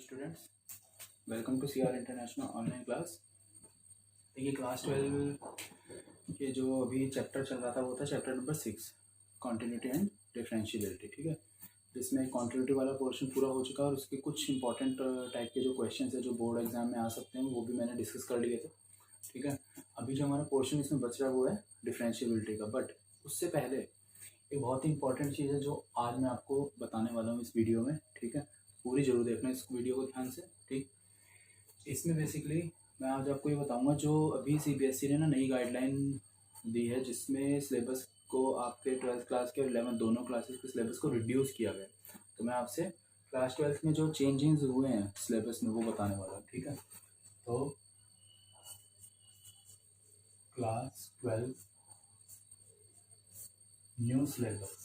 Students, welcome to CR international online class. देखिए class 12 के जो अभी चैप्टर चल रहा था वो था chapter number 6, continuity and differentiability. ठीक है, जिसमें कॉन्टिन्यूटी वाला पोर्शन पूरा हो चुका है और उसके कुछ इंपॉर्टेंट टाइप के जो क्वेश्चन है जो बोर्ड एग्जाम में आ सकते हैं वो भी मैंने डिस्कस कर लिए थे। ठीक है, अभी जो हमारा पोर्शन इसमें बच रहा है वो है डिफरेंशिएबिलिटी का। बट उससे पहले एक बहुत ही इंपॉर्टेंट चीज़ है जो आज मैं आपको बताने वाला हूँ इस वीडियो में। ठीक है, पूरी जरूर देखना इस वीडियो को ध्यान से। ठीक, इसमें बेसिकली मैं आज आपको ये बताऊंगा जो अभी सीबीएसई ने ना नई गाइडलाइन दी है जिसमें सिलेबस को आपके 12th क्लास के और 11th दोनों क्लासेस के सिलेबस को रिड्यूस किया गया। तो मैं आपसे क्लास 12th में जो चेंजेस हुए हैं सिलेबस में वो बताने वाला हूँ। ठीक है, तो क्लास 12 न्यू सिलेबस।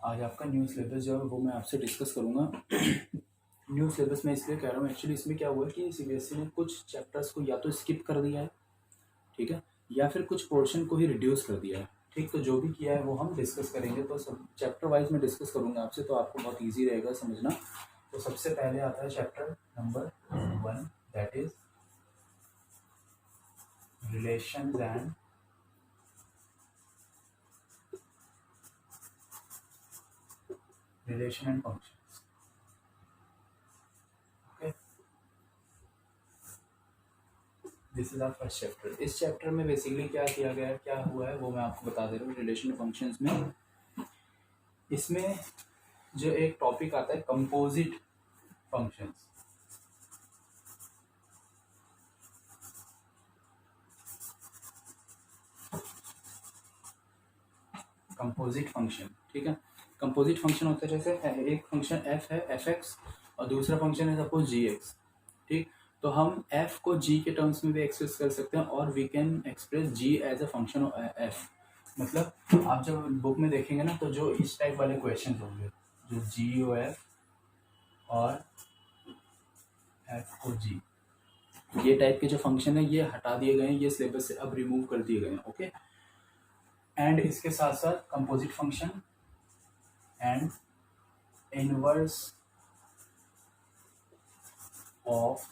आज आपका न्यू सिलेबस जो है वो मैं आपसे डिस्कस करूँगा। न्यू सिलेबस में इसलिए कह रहा हूँ, एक्चुअली इसमें क्या हुआ है कि सीबीएसई ने कुछ चैप्टर्स को या तो स्किप कर दिया है, ठीक है, या फिर कुछ पोर्शन को ही रिड्यूस कर दिया है। ठीक, तो जो भी किया है वो हम डिस्कस करेंगे। तो सब चैप्टर वाइज में डिस्कस करूँगा आपसे, तो आपको बहुत ईजी रहेगा समझना। तो सबसे पहले आता है chapter number 1, that is relation and function. This is our first chapter. इस चैप्टर में बेसिकली क्या किया गया है, क्या हुआ है वो मैं आपको बता दे रहा हूँ। रिलेशन फंक्शंस में इसमें जो एक टॉपिक आता है कंपोजिट फंक्शंस। कंपोजिट फंक्शन, ठीक है, कंपोजिट फंक्शन होता है जैसे एक फंक्शन एफ है एफ एक्स और दूसरा फंक्शन है सपोज जी एक्स। ठीक, तो हम f को g के टर्म्स में भी एक्सप्रेस कर सकते हैं और we can express g as a function of f। मतलब आप जब बुक में देखेंगे ना तो जो इस टाइप वाले क्वेश्चन होंगे जो g ओ f और f को g, ये टाइप के जो फंक्शन है ये हटा दिए गए हैं, ये सिलेबस से अब रिमूव कर दिए गए हैं। ओके, एंड इसके साथ साथ composite function and inverse of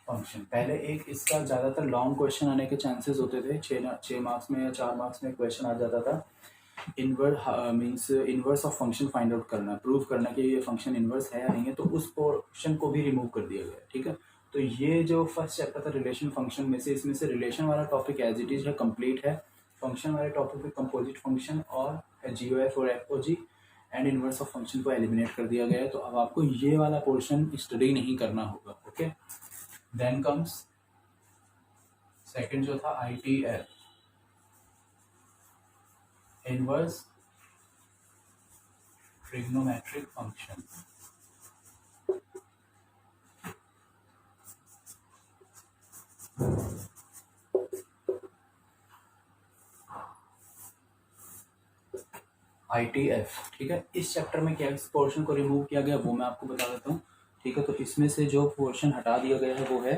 function. पहले एक इसका ज़्यादातर लॉन्ग क्वेश्चन आने के चांसेस होते थे, 6 मार्क्स में या 4 मार्क्स में क्वेश्चन आ जाता था। Means inverse of function find out करना, प्रूव करना कि ये फंक्शन इनवर्स है या नहीं है, तो उस पोर्शन को भी रिमूव कर दिया गया। ठीक है, तो ये जो फर्स्ट चैप्टर था रिलेशन फंक्शन में से, इसमें से रिलेशन वाला टॉपिक एज इट इज है, कंप्लीट है। फंक्शन वाले टॉपिक में कंपोजिट फंक्शन और जी ओ एफ और F O G and inverse of function को एलिमिनेट कर दिया गया है। तो अब आपको ये वाला पोर्शन स्टडी नहीं करना होगा। ओके, देन कम्स सेकंड जो था ITF, inverse trigonometric function. ITF, ठीक है, इस चैप्टर में क्या इस पोर्शन को रिमूव किया गया वो मैं आपको बता देता हूँ। ठीक है, तो इसमें से जो पोर्शन हटा दिया गया है वो है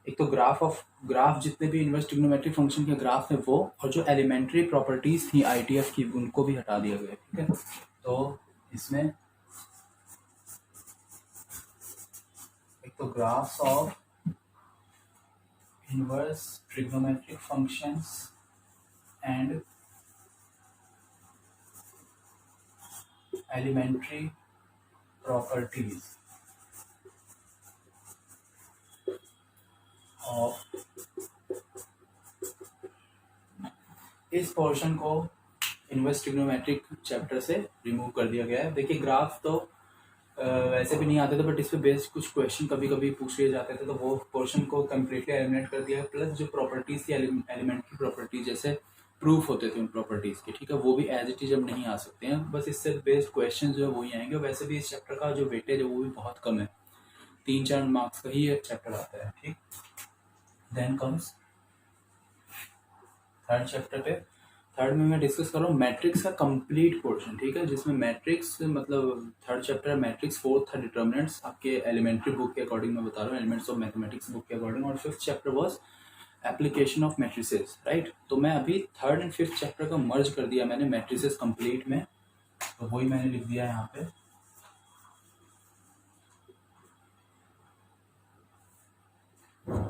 एक तो ग्राफ जितने भी इनवर्स ट्रिग्नोमेट्रिक फंक्शन के ग्राफ है वो, और जो एलिमेंट्री प्रॉपर्टीज थी ITF की उनको भी हटा दिया गया। ठीक है, तो इसमें एक तो graphs of inverse trigonometric functions and elementary properties of, इस पोर्शन को इनवर्स ट्रिग्नोमेट्रिक चैप्टर से रिमूव कर दिया गया है। देखिए ग्राफ तो वैसे भी नहीं आते थे, बट इस पे बेस्ड कुछ क्वेश्चन कभी कभी पूछ लिए जाते थे, तो वो पोर्शन को कम्प्लीटली एलिमिनेट कर दिया है। प्लस जो प्रॉपर्टीज थी एलिमेंट्री प्रॉपर्टीज जैसे प्रूफ होते थे उन प्रॉपर्टीज के, ठीक है, वो भी एज इट इज अब नहीं आ सकते हैं, बस इससे बेस्ड क्वेश्चन जो है वही आएंगे। वैसे भी इस चैप्टर का जो वेटेज है वो भी बहुत कम है, 3-4 मार्क्स का ही एक चैप्टर आता है। ठीक, देन कम्स थर्ड चैप्टर पे। थर्ड में मैं डिस्कस कर रहा हूँ मैट्रिक्स का कंप्लीट पोर्शन। ठीक है, जिसमें मैट्रिक्स मतलब थर्ड चैप्टर मैट्रिक्स, फोर्थ था डिटर्मिनेंट्स, आपके एलिमेंट्री बुक के अकॉर्डिंग मैं बता रहा हूँ, एलिमेंट्स ऑफ मैथमेटिक्स बुक के अकॉर्डिंग, और fifth chapter was application of matrices, right. तो मैं अभी थर्ड एंड फिफ्थ चैप्टर का मर्ज कर दिया मैंने मैट्रिसेस कंप्लीट में, तो वही मैंने लिख दिया यहाँ पे।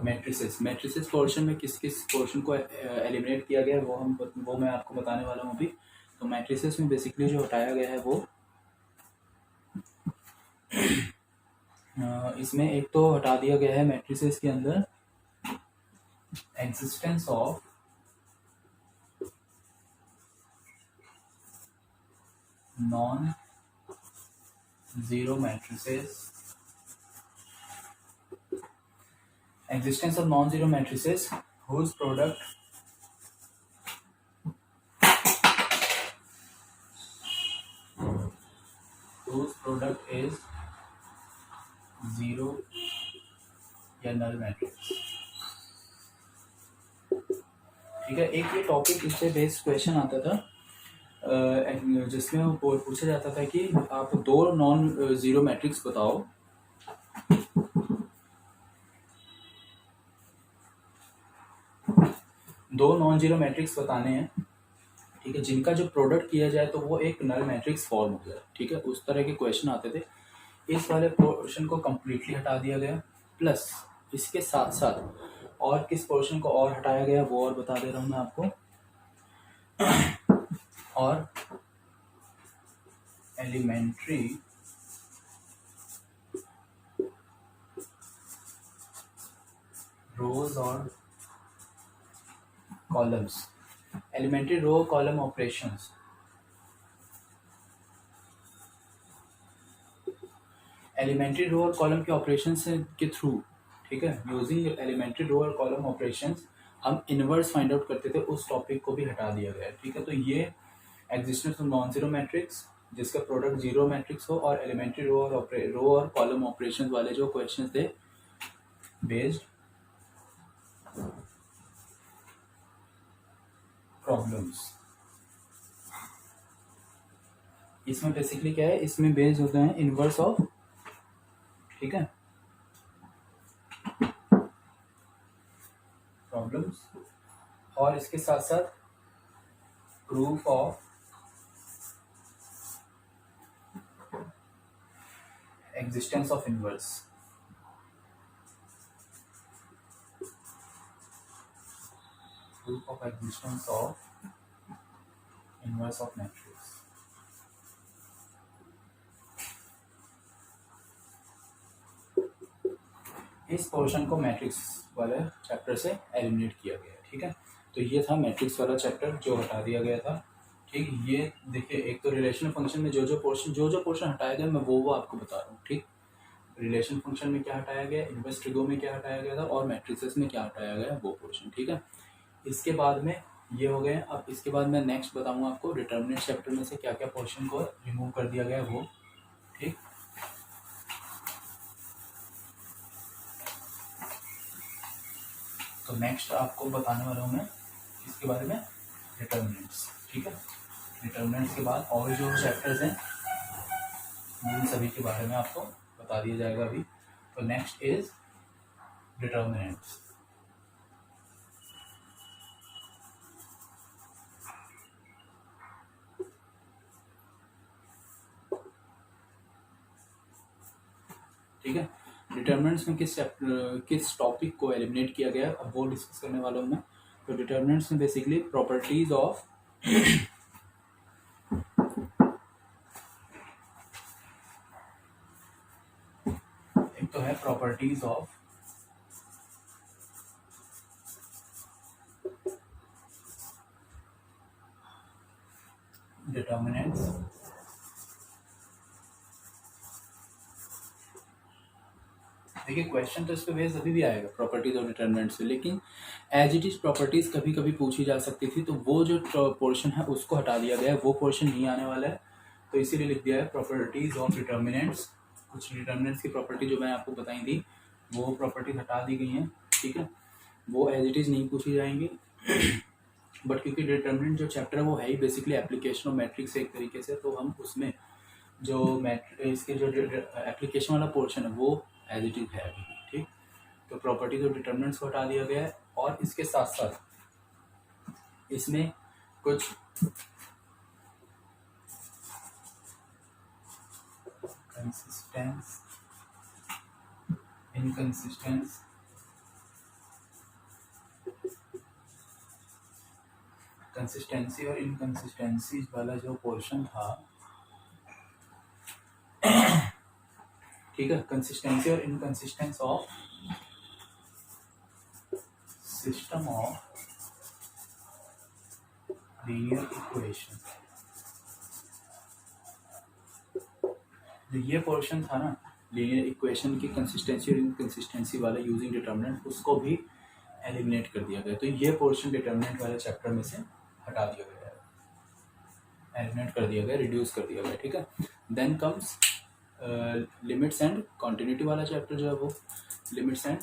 मैट्रिसेस पोर्शन में किस किस पोर्शन को एलिमिनेट किया गया है वो मैं आपको बताने वाला हूँ अभी। तो मैट्रिसेस में बेसिकली जो हटाया गया है वो इसमें एक तो हटा दिया गया है मैट्रिसेस के अंदर existence of non zero matrices, existence of non-zero matrices whose product is zero या नल मैट्रिक्स। ठीक है, एक ये टॉपिक इस पे बेस्ड क्वेश्चन आता था जिसमें वो पूछा जाता था कि आप दो नॉन जीरो मैट्रिक्स बताओ दो नॉन जीरो मैट्रिक्स बताने हैं, ठीक है, जिनका जो प्रोडक्ट किया जाए तो वो एक नल मैट्रिक्स फॉर्म हो जाए। ठीक है, उस तरह के क्वेश्चन आते थे। इस वाले पोर्शन को कम्प्लीटली हटा दिया गया, प्लस इसके साथ साथ और किस पोर्शन को और हटाया गया वो और बता दे रहा हूँ मैं आपको। और एलिमेंट्री रोज और columns, elementary row column operations, elementary row और कॉलम के ऑपरेशंस के थ्रू, ठीक है, यूजिंग एलिमेंट्री रो और कॉलम ऑपरेशंस हम इनवर्स फाइंड आउट करते थे, उस टॉपिक को भी हटा दिया गया है। ठीक है, तो ये existence of non zero matrix जिसका प्रोडक्ट जीरो मैट्रिक्स हो और एलिमेंट्री रो और कॉलम ऑपरेशंस वाले जो क्वेश्चन थे बेस्ड प्रॉब्लम्स, इसमें बेसिकली क्या है, इसमें बेस्ड होते हैं इनवर्स ऑफ, ठीक है, प्रॉब्लम्स, और इसके साथ साथ proof of existence of inverse, proof of existence of inverse of matrix। इस पोर्शन को मैट्रिक्स वाले चैप्टर से एलिमिनेट किया गया। ठीक है, तो ये था मैट्रिक्स वाला चैप्टर जो हटा दिया गया था। ठीक, ये देखिए, एक तो रिलेशन फंक्शन में जो जो पोर्शन हटाया गया मैं वो आपको बता रहा हूँ। ठीक, रिलेशन फंक्शन में क्या हटाया गया, इनवर्स ट्रिगो में क्या हटाया गया था, और मैट्रिसेस में क्या हटाया गया वो पोर्शन। ठीक है, इसके बाद में ये हो गए। अब इसके बाद मैं नेक्स्ट बताऊंगा आपको डिटर्मिनेंट चैप्टर में से क्या क्या पोर्शन को रिमूव कर दिया गया वो। ठीक, तो नेक्स्ट आपको बताने वाला हूँ मैं इसके बारे में डिटर्मिनेंट्स। ठीक है, डिटर्मिनेंट्स के बाद और जो चैप्टर्स हैं उन सभी के बारे में आपको बता दिया जाएगा अभी। तो नेक्स्ट इज डिटर्मिनेंट्स। ठीक है, डिटर्मिनेंट्स में किस टॉपिक को एलिमिनेट किया गया अब वो डिस्कस करने वाला हूँ मैं। तो डिटर्मिनेंट्स में बेसिकली प्रॉपर्टीज ऑफ एक तो है प्रॉपर्टीज ऑफ डिटर्मिनेंट्स, देखिए क्वेश्चन तो इस पे बेस अभी भी आएगा प्रॉपर्टीज ऑफ डिटर्मिनेंट्स से, लेकिन एज इट इज प्रॉपर्टीज कभी कभी पूछी जा सकती थी, तो वो जो पोर्शन है उसको हटा दिया गया है, वो पोर्शन नहीं आने वाला है, तो इसीलिए लिख दिया है प्रॉपर्टीज ऑफ डिटर्मिनेंट्स। कुछ डिटर्मिनेंट्स की प्रॉपर्टी जो मैंने आपको बताई थी वो प्रॉपर्टीज हटा दी गई हैं। ठीक है, वो एज इट इज नहीं पूछी जाएंगी बट क्योंकि डिटर्मिनेंट जो चैप्टर है वो है ही बेसिकली एप्लीकेशन ऑफ मैट्रिक्स एक तरीके से, तो हम उसमें जो इसके जो एप्लीकेशन वाला पोर्शन है वो एज इट इज है अभी। ठीक, तो प्रॉपर्टीज ऑफ डिटर्मिनेंट्स को हटा दिया गया है और इसके साथ साथ इसमें कुछ कंसिस्टेंस, इनकंसिस्टेंस, कंसिस्टेंसी और इनकंसिस्टेंसी वाला जो पोर्शन था, ठीक है, कंसिस्टेंसी और inconsistence of system of linear equation, जो ये पोर्शन था ना लीनियर इक्वेशन की कंसिस्टेंसी और इनकंसिस्टेंसी वाला यूजिंग डिटर्मिनेंट, उसको भी एलिमिनेट कर दिया गया। तो ये पोर्शन डिटर्मिनेंट वाले चैप्टर में से हटा दिया गया है, एलिमिनेट कर दिया गया, रिड्यूस कर दिया गया, ठीक है। Then comes limits and continuity वाला चैप्टर जो है वो लिमिट्स एंड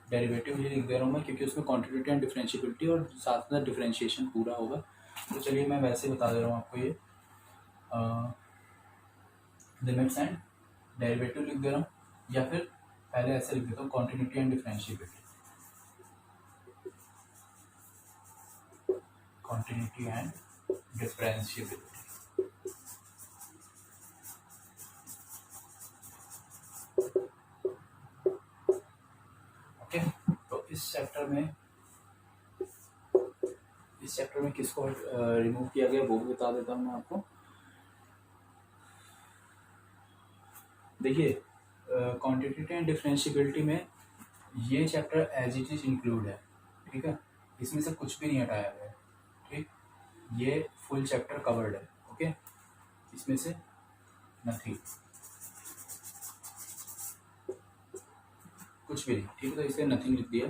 डेरिवेटिव ये लिख दे रहा हूँ मैं, क्योंकि उसमें कॉन्टिन्यूटी एंड डिफरेंशिएबिलिटी और साथ साथ डिफरेंशिएशन पूरा होगा। तो चलिए मैं वैसे बता दे रहा हूँ आपको, ये लिमिट्स एंड डेरिवेटिव लिख दे रहा हूँ, या फिर पहले ऐसे लिख देता हूँ continuity and differentiability, continuity and differentiability. Okay, तो इस चैप्टर में किसको रिमूव किया गया वो भी बता देता हूँ मैं आपको। देखिए क्वांटिटी एंड डिफरेंशिएबिलिटी में ये chapter as it is include है, ठीक है, इसमें से कुछ भी नहीं हटाया गया, ठीक, ये फुल चैप्टर कवर्ड है, ओके, इसमें से नथिंग, कुछ भी नहीं, ठीक है, तो इसलिए नथिंग लिख दिया।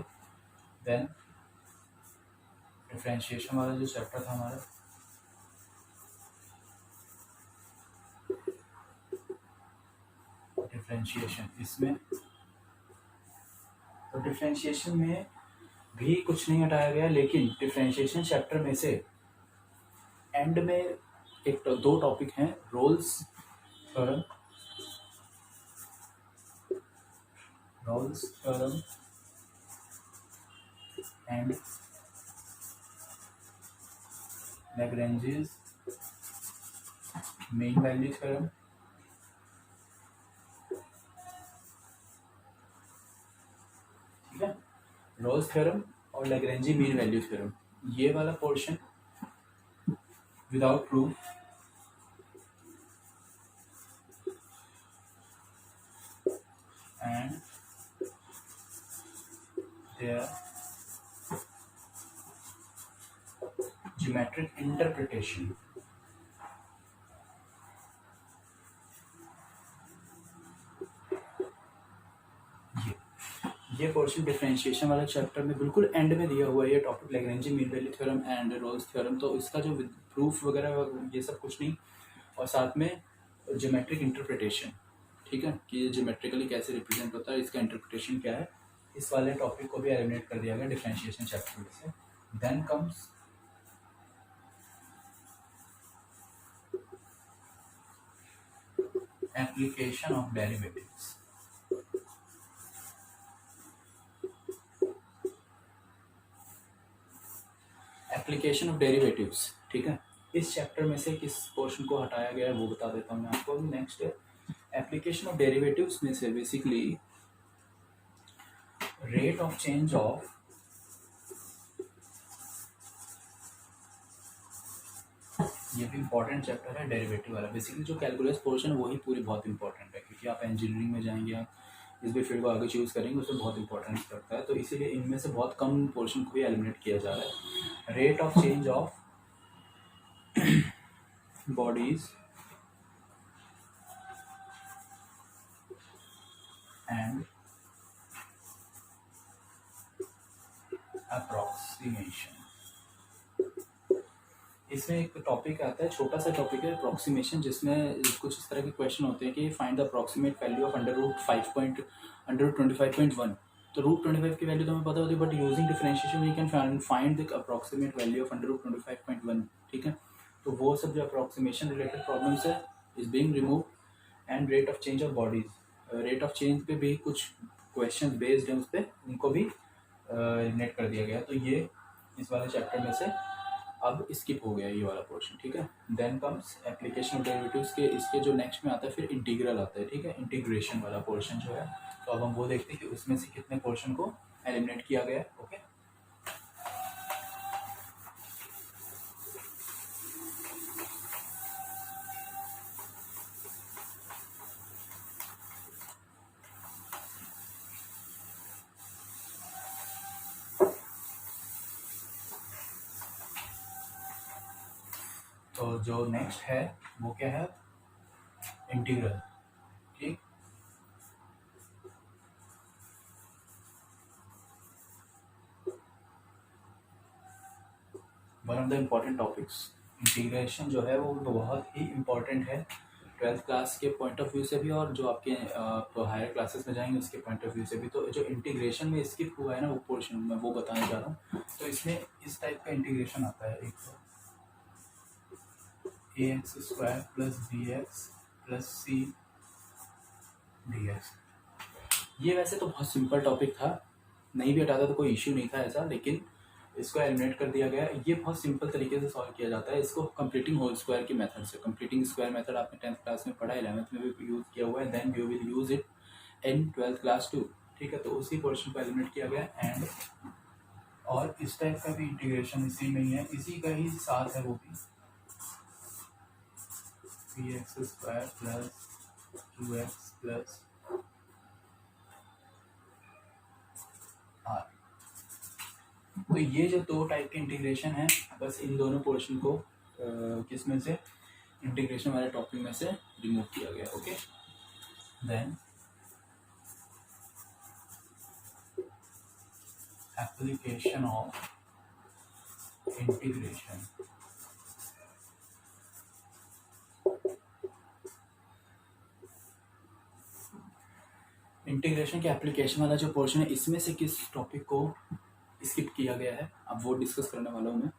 देन डिफरेंशिएशन वाला जो चैप्टर था हमारा, डिफरेंशिएशन, इसमें तो डिफरेंशिएशन में भी कुछ नहीं हटाया गया, लेकिन डिफरेंशिएशन चैप्टर में से एंड में एक दो टॉपिक हैं, Rolle's theorem and Lagrange's mean value theorem, ठीक है, रोल्स थ्योरम और लैग्रेंजी मीन वैल्यू थ्योरम, ये वाला portion without proof and their geometric interpretation, ये पोर्शन डिफरेंशिएशन वाले चैप्टर में बिल्कुल एंड में दिया हुआ है, ये topic Lagrange mean value theorem and Rolle's theorem, तो इसका जो प्रूफ वगैरह ये सब कुछ नहीं, और साथ में ज्योमेट्रिक इंटरप्रिटेशन, ठीक है, कि ये ज्योमेट्रिकली कैसे रिप्रेजेंट होता है, इसका इंटरप्रिटेशन क्या है, इस वाले टॉपिक को भी एलिमिनेट कर दिया गया डिफरेंशिएशन चैप्टर में से। Then comes application of derivatives, application of derivatives, ठीक है, इस चैप्टर में से किस पोर्शन को हटाया गया है वो बता देता हूँ मैं आपको। नेक्स्ट एप्लीकेशन ऑफ डेरिवेटिव्स में से basically rate of change of ये भी इंपॉर्टेंट चैप्टर है डेरिवेटिव वाला, बेसिकली जो कैलकुलस पोर्शन है वही पूरी बहुत इंपॉर्टेंट है, क्योंकि आप इंजीनियरिंग में जाएंगे, आप इस भी फील्ड को आगे चूज करेंगे, उसमें बहुत इंपॉर्टेंस रखता है, तो इसीलिए इनमें से बहुत कम पोर्शन को ही एलिमिनेट किया जा रहा है। Rate of change of bodies and approximation, इसमें एक टॉपिक आता है, छोटा सा टॉपिक है अप्रॉक्सीमेशन, जिसमें कुछ इस तरह के क्वेश्चन होते हैं कि find the approximate value of √25.1, तो √25 की वैल्यू तो हमें पता होती है, but using differentiation we can find the approximate value of √25.1, ठीक है, तो वो सब जो अप्रॉक्सीमेशन रिलेटेड प्रॉब्लम्स है is being remove. And rate of change of bodies, rate of change पे भी कुछ क्वेश्चन बेस्ड हैं उस पर, उनको भी एलिमिनेट कर दिया गया, तो ये इस वाले चैप्टर में से अब स्किप हो गया ये वाला पोर्शन, ठीक है। Then comes application of derivatives के, इसके जो नेक्स्ट में आता है फिर इंटीग्रल आता है, ठीक है, इंटीग्रेशन वाला पोर्शन जो है। तो अब हम वो देखते हैं कि उसमें से कितने पोर्शन को एलिमिनेट किया गया है, ओके। तो जो नेक्स्ट है वो क्या है, इंटीग्रल, ठीक। One of the important topics, integration जो है वो बहुत ही इम्पॉर्टेंट है 12th क्लास के पॉइंट ऑफ व्यू से भी, और जो आपके हायर क्लासेस में जाएंगे उसके पॉइंट ऑफ व्यू से भी। तो जो इंटीग्रेशन में स्किप हुआ है ना वो पोर्शन, मैं वो बताने जा रहा हूँ। तो इसमें इस टाइप का इंटीग्रेशन आता है, एक ax² plus bx plus c dx। ये वैसे तो बहुत सिंपल टॉपिक था, नहीं भी हटाता तो कोई इश्यू नहीं था ऐसा, लेकिन इसको एलिमिनेट कर दिया गया। ये बहुत सिंपल तरीके से सॉल्व किया जाता है इसको, कंप्लीटिंग होल स्क्वायर की मेथड से। कंप्लीटिंग स्क्वायर मेथड आपने 10th क्लास में पढ़ा, 11th में भी यूज़ किया हुआ है, then you will use it in 12th class too, ठीक है। तो उसी पोर्शन को एलिमिनेट किया गया। एंड और इस टाइप का भी इंटीग्रेशन इसी में ही है, इसी का ही साथ है वो भी, px² plus 2x plus r। तो ये जो दो टाइप के इंटीग्रेशन है, बस इन दोनों पोर्शन को किस में से, इंटीग्रेशन वाले टॉपिक में से रिमूव किया गया, okay. Then application of integration. Integration के एप्लीकेशन वाला जो पोर्शन है, इसमें से किस टॉपिक को स्किप किया गया है अब वो डिस्कस करने वाला हूँ मैं,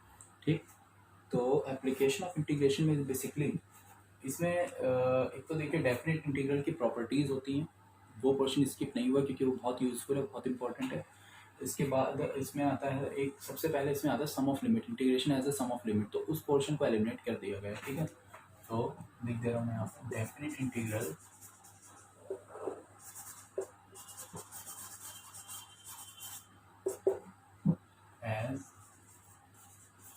ठीक। तो एप्लीकेशन ऑफ इंटीग्रेशन में बेसिकली इसमें एक तो देखिए डेफिनेट इंटीग्रल की प्रॉपर्टीज़ होती हैं, वो पोर्शन स्किप नहीं हुआ क्योंकि वो बहुत यूजफुल है, बहुत इंपॉर्टेंट है। इसके बाद इसमें आता है एक, सबसे पहले इसमें आता है sum of limit, integration as a sum of limit, तो उस पोर्शन को एलिमिनेट कर दिया गया है, ठीक है। तो लिख दे रहा हूँ मैं यहाँ पर, definite integral as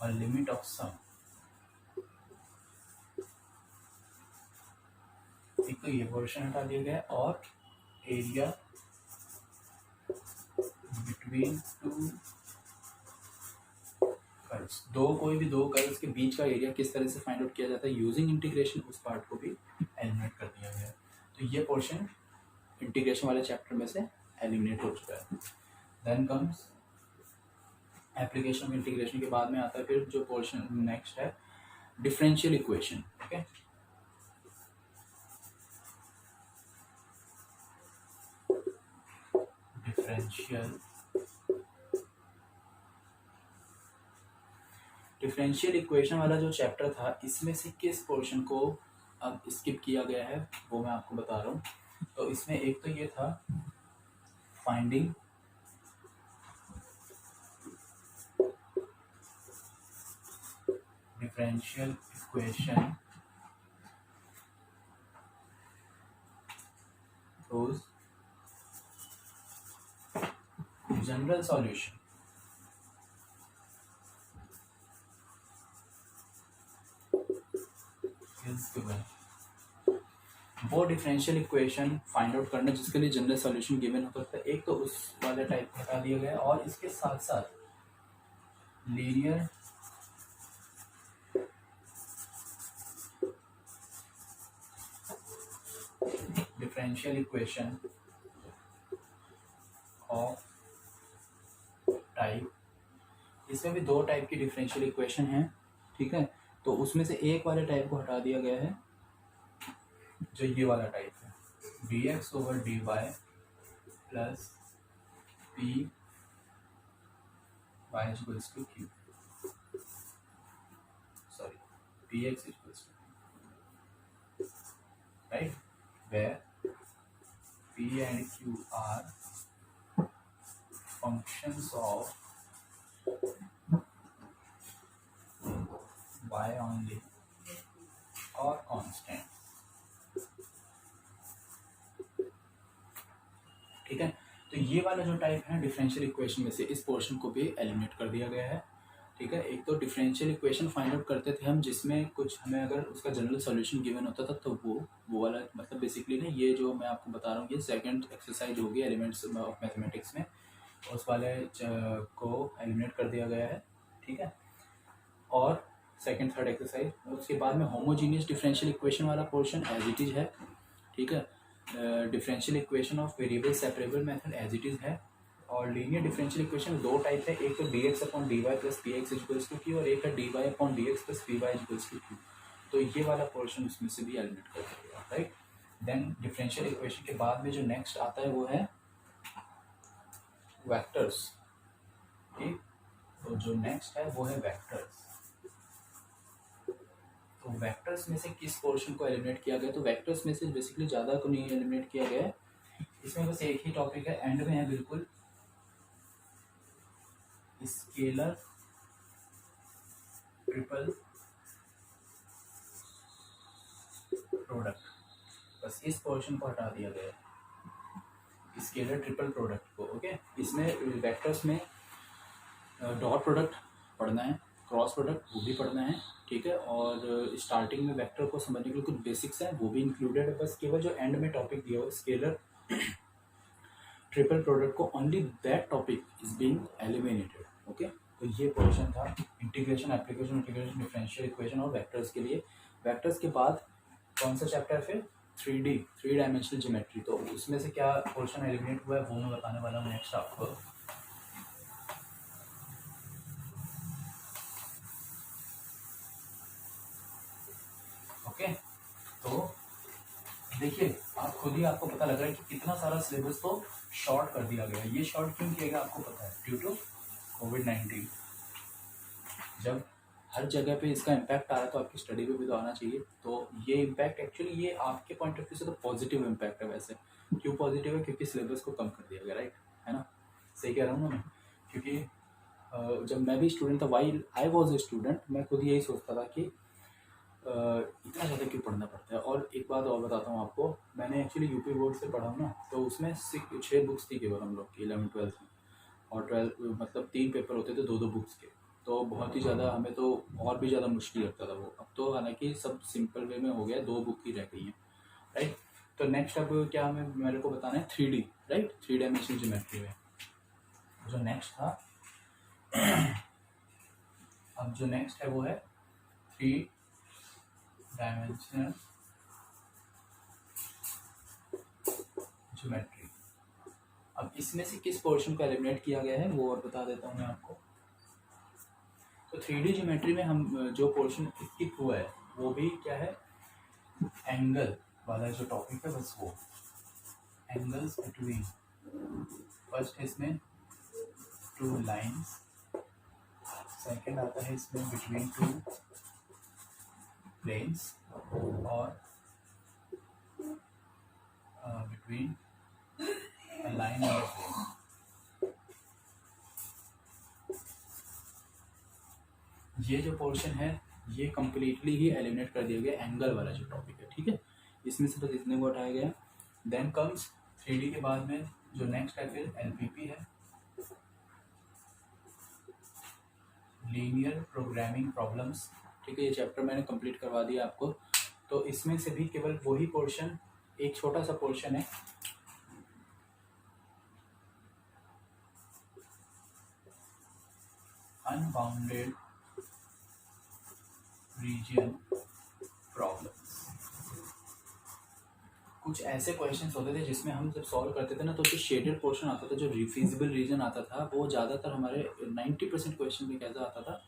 a limit of sum. एक तो ये पोर्शन हटा दिया गया, और एरिया बिटवीन टू कर्व्स, कोई भी दो कर्व्स के बीच का एरिया किस तरह से फाइंड आउट किया जाता है यूजिंग इंटीग्रेशन, उस पार्ट को भी एलिमिनेट कर दिया गया। तो ये पोर्शन इंटीग्रेशन वाले चैप्टर में से एलिमिनेट हो चुका है। Then comes application of integration के बाद में आता है फिर जो पोर्शन नेक्स्ट है, differential equation, okay. Differential equation वाला जो चैप्टर था, इसमें से किस पोर्शन को अब स्किप किया गया है वो मैं आपको बता रहा हूँ। तो इसमें एक तो ये था finding differential equation whose general solution is given। वो डिफरेंशियल इक्वेशन फाइंड आउट करना जिसके लिए जनरल सॉल्यूशन गिवन होता है, एक तो उस वाले टाइप हटा दिया गया, और इसके साथ साथ linear differential equation of type, इसमें भी दो टाइप की डिफरेंशियल इक्वेशन है, ठीक है। तो उसमें से एक वाले टाइप को हटा दिया गया है, जो ये वाला टाइप है, dx/dy plus p y equals to q, sorry px equals to, right, where p and q are functions of y only और कांस्टेंट, ठीक है। तो ये वाला जो टाइप है डिफरेंशियल इक्वेशन में से इस पोर्शन को भी एलिमिनेट कर दिया गया है, ठीक है। एक तो डिफरेंशियल इक्वेशन फाइंड आउट करते थे हम जिसमें कुछ हमें अगर उसका जनरल सॉल्यूशन गिवन होता था तो वो वाला मतलब बेसिकली ना ये जो मैं आपको बता रहा हूँ ये सेकंड एक्सरसाइज होगी एलिमेंट्स ऑफ मैथमेटिक्स में, उस वाले को एलिमिनेट कर दिया गया है, ठीक है। और सेकंड थर्ड एक्सरसाइज, उसके बाद में होमोजीनियस डिफरेंशियल इक्वेशन वाला पोर्शन एज इट इज़ है, ठीक है। Differential equation of variable separable method as it is है। और लीनियर डिफरेंशियल इक्वेशन दो टाइप है, एक तो D X upon D Y plus P X equals to Q और एक है D Y upon D X plus P Y equals to Q. तो ये वाला पोर्शन उसमें से भी एलिमिनेट कर दिया, राइट। देन डिफरेंशियल इक्वेशन के बाद में जो नेक्स्ट आता है वो है वेक्टर्स, ठीक। तो जो नेक्स्ट है वो है वेक्टर्स। तो वेक्टर्स में से किस पोर्शन को एलिमिनेट किया गया, तो वेक्टर्स में से बेसिकली ज़्यादा को नहीं एलिमिनेट किया गया है, इसमें बस एक ही टॉपिक है एंड में है बिल्कुल, स्केलर ट्रिपल प्रोडक्ट, बस इस पोर्शन को हटा दिया गया है, स्केलर ट्रिपल प्रोडक्ट को, ओके। इसमें वेक्टर्स में डॉट प्रोडक्ट पढ़ना है, क्रॉस प्रोडक्ट वो भी पढ़ना है, ठीक है। और स्टार्टिंग में वेक्टर को समझने के लिए कुछ बेसिक्स हैं वो भी इंक्लूडेड है, बस केवल जो एंड में टॉपिक दिया हो स्केलर ट्रिपल प्रोडक्ट को only that topic is being eliminated, okay. तो ये पोर्शन था integration, application, integration, differential equation और वेक्टर्स के लिए। वेक्टर्स के बाद कौन सा चैप्टर फिर 3D, थ्री डायमेंशनल ज्योमेट्री। तो उसमें से क्या पोर्शन एलिमिनेट हुआ है वो मैं बताने वाला हूँ नेक्स्ट आपको, ओके। तो देखिए आप खुद ही आपको पता लग रहा है कि कितना सारा सिलेबस तो शॉर्ट कर दिया गया है। ये शॉर्ट क्यों किया गया आपको पता है, ड्यू टू कोविड-19। जब हर जगह पे इसका इम्पैक्ट आ रहा है तो आपकी स्टडी पे भी तो आना चाहिए। तो ये इम्पैक्ट एक्चुअली ये आपके पॉइंट ऑफ व्यू से तो पॉजिटिव इम्पैक्ट है। वैसे क्यों पॉजिटिव है, क्योंकि सिलेबस को कम कर दिया गया, राइट, है ना, सही कह रहा हूँ ना मैं। क्योंकि जब मैं भी स्टूडेंट था, while I was a student, मैं खुद यही सोचता था कि इतना ज़्यादा क्यों पढ़ना पड़ता है। और एक बात और बताता हूँ आपको, मैंने एक्चुअली यूपी बोर्ड से पढ़ा हूँ ना, तो उसमें 6 बुक्स थी केवल हम लोग की 11th-12th में, और 12 मतलब 3 पेपर होते थे 2-2 बुक्स के। तो बहुत ही ज़्यादा हमें तो और भी ज़्यादा मुश्किल लगता था वो। अब तो हालांकि सब सिंपल वे में हो गया, 2 बुक ही रह गई हैं, राइट। तो नेक्स्ट अब क्या हमें मेरे को बताना है 3D, राइट, 3 डायमेंशनल ज्योमेट्री में जो नेक्स्ट था अब जो नेक्स्ट है वो है 3 डायमेंशनल ज्योमेट्री। अब इसमें से किस पोर्शन को एलिमिनेट किया गया है वो और बता देता हूँ मैं आपको। तो 3D ज्योमेट्री में हम जो पोर्शन स्किप हुआ है वो भी क्या है, एंगल वाला जो टॉपिक है, बस वो एंगल्स बिटवीन, फर्स्ट इसमें 2 लाइंस, सेकंड आता है इसमें बिटवीन 2 प्लेन्स और between a line and a plane। ये जो पोर्शन है ये कम्प्लीटली ही एलिमिनेट कर दिया गया, एंगल वाला जो टॉपिक है, ठीक है। इसमें से बस इतने को हटाया गया। देन कम्स 3D के बाद में जो नेक्स्ट है फिर LPP है, लीनियर प्रोग्रामिंग प्रॉब्लम्स, ठीक है। ये चैप्टर मैंने कंप्लीट करवा दिया आपको। तो इसमें से भी केवल वही पोर्शन, एक छोटा सा पोर्शन है, अनबाउंडेड रीजन प्रॉब्लम्स। कुछ ऐसे क्वेश्चंस होते थे जिसमें हम जब सॉल्व करते थे ना तो जो शेडेड पोर्शन आता था, जो रिफीजिबल रीजन आता था, वो ज़्यादातर हमारे 90% क्वेश्चन में कैसा आता था,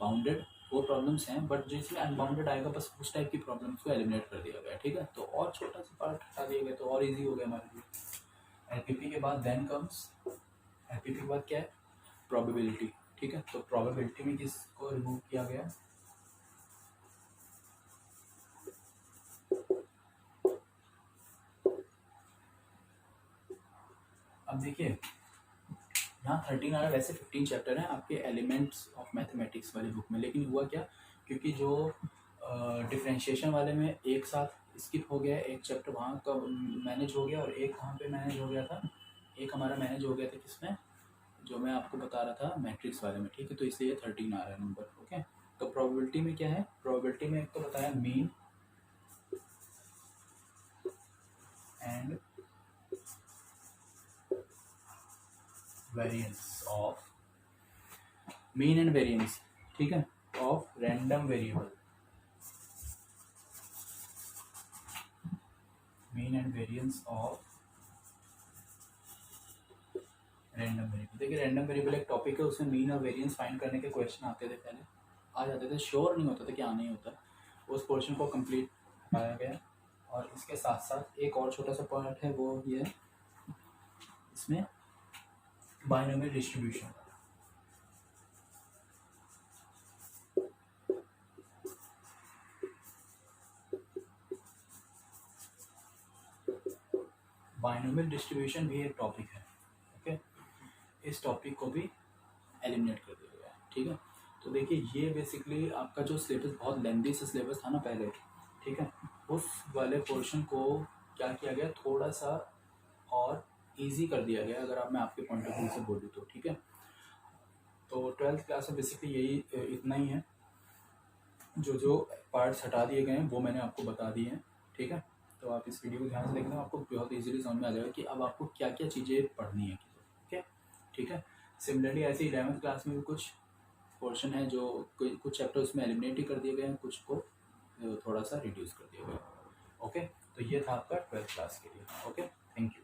बाउंडेड। वो प्रॉब्लम्स हैं, बट जिसमें अनबाउंडेड आएगा बस उस टाइप की प्रॉब्लम्स को एलिमिनेट कर दिया गया, ठीक है। तो और छोटा सा पार्ट हटा दिया गया तो और ईजी हो गया हमारे लिए। LPP के बाद देन कम्स, LPP के बाद क्या है, प्रोबेबिलिटी, ठीक है। तो प्रोबेबिलिटी में किसको रिमूव किया गया, अब देखिए यहाँ 13 आ रहा है, वैसे 15 चैप्टर हैं आपके एलिमेंट्स ऑफ मैथमेटिक्स वाली बुक में, लेकिन हुआ क्या, क्योंकि जो डिफ्रेंशिएशन वाले में एक साथ स्किप हो गया, एक चैप्टर वहाँ का मैनेज हो गया और एक कहाँ पे मैनेज हो गया था, एक हमारा मैनेज हो गया था किसमें, जो मैं आपको बता रहा था मैट्रिक्स वाले में, ठीक है। तो इसलिए 13 आ रहा है नंबर, ओके। तो प्रोबेबिलिटी में क्या है, प्रोबेबिलिटी में एक तो बताया mean and variance of, mean and variance, ठीक है, of random variable, mean and variance of random variable. देखिए रैंडम वेरिएबल एक टॉपिक है, उसमें मीन और वेरिएंस फाइंड करने के क्वेश्चन आते थे, पहले आ जाते थे, श्योर नहीं होता था कि आना ही होता, उस पोर्शन को कंप्लीट पाया गया। और इसके साथ साथ एक और छोटा सा पॉइंट है, वो ये है इसमें बाइनोमियल डिस्ट्रीब्यूशन, बाइनोमियल डिस्ट्रीब्यूशन भी एक टॉपिक है, ओके। इस टॉपिक को भी एलिमिनेट कर दिया गया है, ठीक है। तो देखिए ये बेसिकली आपका जो सिलेबस बहुत लेंदी से सिलेबस था ना पहले, ठीक है, उस वाले पोर्शन को क्या किया गया, थोड़ा सा और इजी कर दिया गया, अगर आप मैं आपके पॉइंट ऑफ व्यू से बोलूँ तो, ठीक है। तो 12th क्लास में बेसिकली यही इतना ही है, जो पार्ट्स हटा दिए गए हैं वो मैंने आपको बता दिए हैं, ठीक है। तो आप इस वीडियो को ध्यान से देखना, आपको बहुत इजीली समझ में आ जाएगा कि अब आपको क्या क्या चीज़ें पढ़नी है, ठीक है, ठीक है। सिमिलरली ऐसे ही 11th क्लास में भी कुछ पोर्शन है जो कुछ चैप्टर उसमें एलिमिनेट ही कर दिए गए हैं, कुछ को थोड़ा सा रिड्यूस कर दिया गया, ओके। तो ये था आपका 12th क्लास के लिए, ओके, थैंक यू।